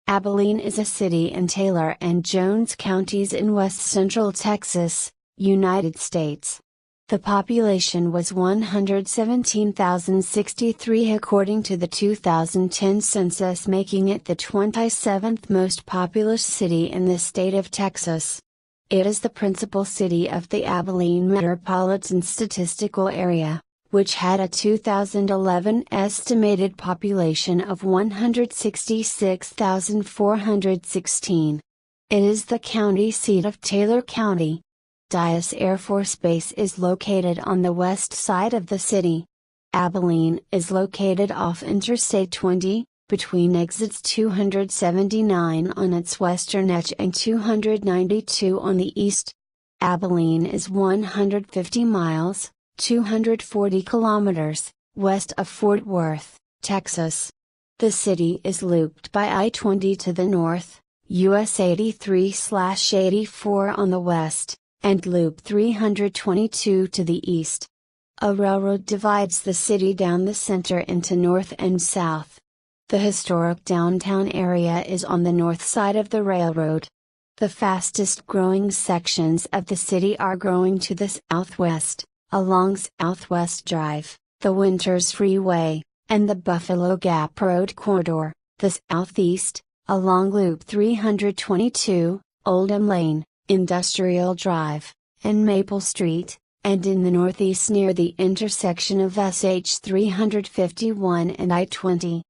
Abilene is a city in Taylor and Jones counties in west-central Texas, United States. The population was 117,063 according to the 2010 census, making it the 27th most populous city in the state of Texas. It is the principal city of the Abilene Metropolitan Statistical Area, which had a 2011 estimated population of 166,416. It is the county seat of Taylor County. Dyess Air Force Base is located on the west side of the city. Abilene is located off Interstate 20, between exits 279 on its western edge and 292 on the east. Abilene is 150 miles, 240 kilometers, west of Fort Worth, Texas. The city is looped by I-20 to the north, US 83/84 on the west, and Loop 322 to the east. A railroad divides the city down the center into north and south. The historic downtown area is on the north side of the railroad. The fastest growing sections of the city are growing to the southwest, along Southwest Drive, the Winters Freeway, and the Buffalo Gap Road corridor, the southeast, along Loop 322, Oldham Lane, Industrial Drive, and Maple Street, and in the northeast near the intersection of SH 351 and I-20.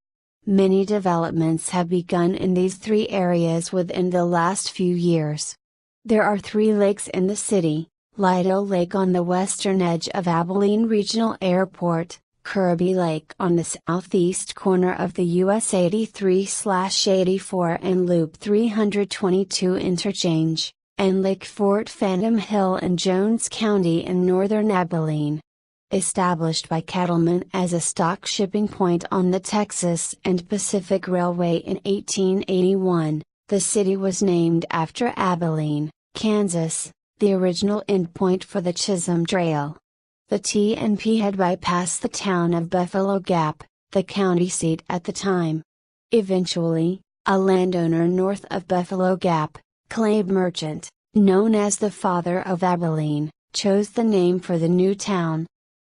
Many developments have begun in these three areas within the last few years. There are 3 lakes in the city: Lido Lake on the western edge of Abilene Regional Airport, Kirby Lake on the southeast corner of the US 83/84 and Loop 322 interchange, and Lake Fort Phantom Hill in Jones County in northern Abilene. Established by cattlemen as a stock shipping point on the Texas and Pacific Railway in 1881, the city was named after Abilene, Kansas, the original endpoint for the Chisholm Trail. The T&P had bypassed the town of Buffalo Gap, the county seat at the time. Eventually, a landowner north of Buffalo Gap, Clabe Merchant, known as the father of Abilene, chose the name for the new town.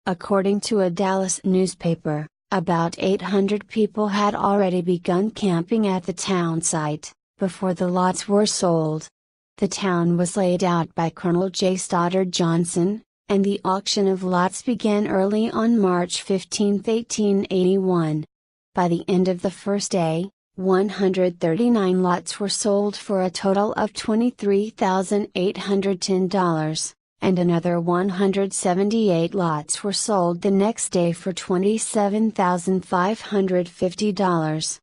According to a Dallas newspaper, about 800 people had already begun camping at the town site, before the lots were sold. The town was laid out by Colonel J. Stoddard Johnson, and the auction of lots began early on March 15, 1881. By the end of the first day, 139 lots were sold for a total of $23,810, and another 178 lots were sold the next day for $27,550.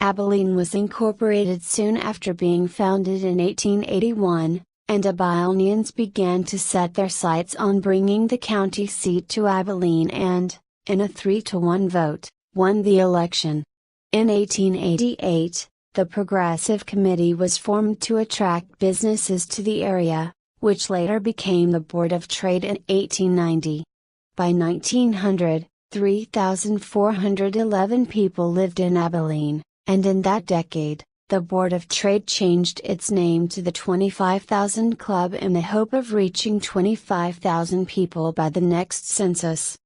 Abilene was incorporated soon after being founded in 1881, and Abilenians began to set their sights on bringing the county seat to Abilene and, in a 3-to-1 vote, won the election. In 1888, the Progressive Committee was formed to attract businesses to the area, which later became the Board of Trade in 1890. By 1900, 3,411 people lived in Abilene, and in that decade, the Board of Trade changed its name to the 25,000 Club in the hope of reaching 25,000 people by the next census.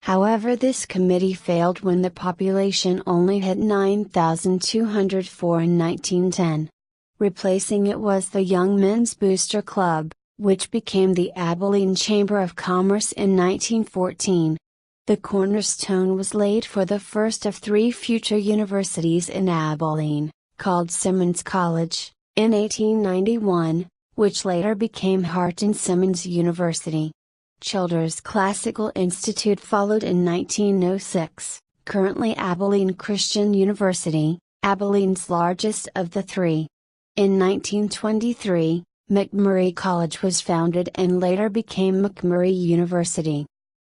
However, this committee failed when the population only hit 9,204 in 1910. Replacing it was the Young Men's Booster Club, which became the Abilene Chamber of Commerce in 1914. The cornerstone was laid for the first of 3 future universities in Abilene, called Simmons College, in 1891, which later became Hart-and-Simmons University. Childers Classical Institute followed in 1906, currently Abilene Christian University, Abilene's largest of the 3. In 1923, McMurray College was founded and later became McMurray University.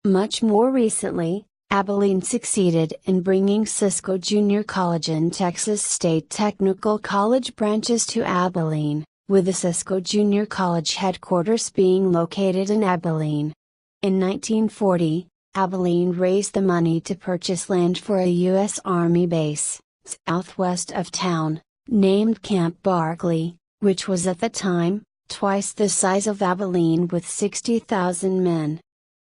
Much more recently, Abilene succeeded in bringing Cisco Junior College and Texas State Technical College branches to Abilene, with the Cisco Junior College headquarters being located in Abilene. In 1940, Abilene raised the money to purchase land for a U.S. Army base, southwest of town, named Camp Barkley, which was at the time, twice the size of Abilene with 60,000 men.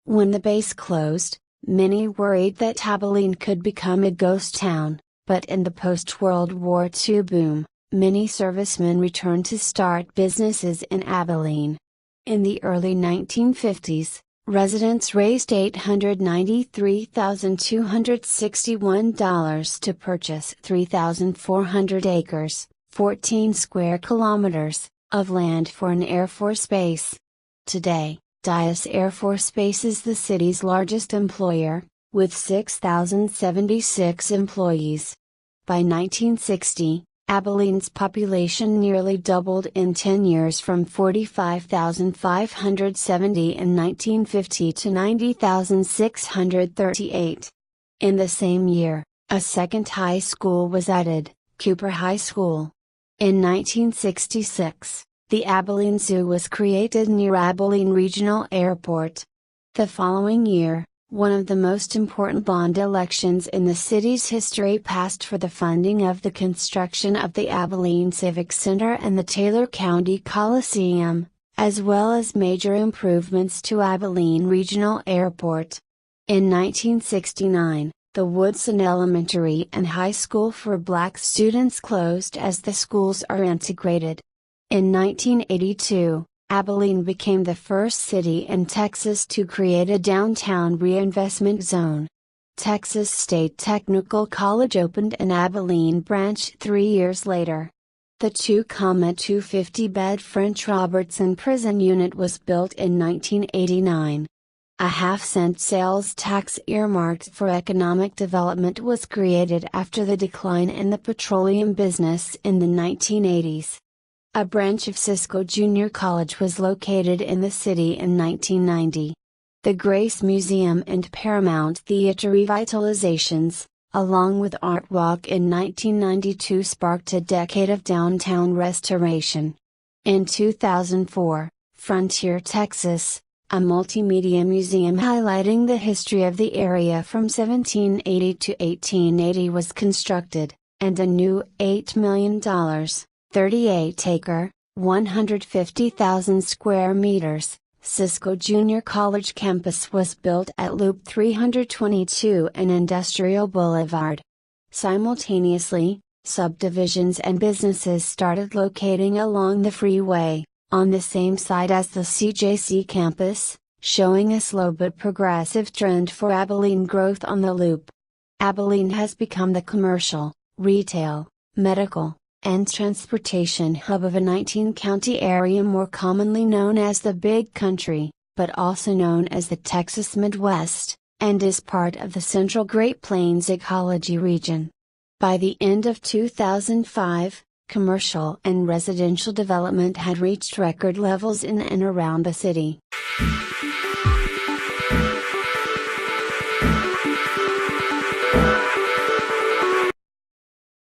When the base closed, many worried that Abilene could become a ghost town, but in the post-World War II boom, many servicemen returned to start businesses in Abilene. In the early 1950s, residents raised $893,261 to purchase 3,400 acres, 14 square kilometers, of land for an Air Force base. Today, Dyess Air Force Base is the city's largest employer, with 6,076 employees. By 1960, Abilene's population nearly doubled in 10 years from 45,570 in 1950 to 90,638. In the same year, a second high school was added, Cooper High School. In 1966, the Abilene Zoo was created near Abilene Regional Airport. The following year, one of the most important bond elections in the city's history passed for the funding of the construction of the Abilene Civic Center and the Taylor County Coliseum, as well as major improvements to Abilene Regional Airport. In 1969, the Woodson Elementary and High School for Black students closed as the schools are integrated. In 1982, Abilene became the first city in Texas to create a downtown reinvestment zone. Texas State Technical College opened an Abilene branch 3 years later. The 2,250-bed French Robertson prison unit was built in 1989. A half-cent sales tax earmarked for economic development was created after the decline in the petroleum business in the 1980s. A branch of Cisco Junior College was located in the city in 1990. The Grace Museum and Paramount Theater revitalizations, along with Art Walk in 1992, sparked a decade of downtown restoration. In 2004, Frontier Texas, a multimedia museum highlighting the history of the area from 1780 to 1880 was constructed, and a new $8 million, 38-acre, 150,000 square meters, Cisco Junior College campus was built at Loop 322 and Industrial Boulevard. Simultaneously, subdivisions and businesses started locating along the freeway, on the same site as the CJC campus, showing a slow but progressive trend for Abilene growth on the Loop. Abilene has become the commercial, retail, medical, and transportation hub of a 19-county area more commonly known as the Big Country, but also known as the Texas Midwest, and is part of the Central Great Plains ecology region. By the end of 2005, commercial and residential development had reached record levels in and around the city.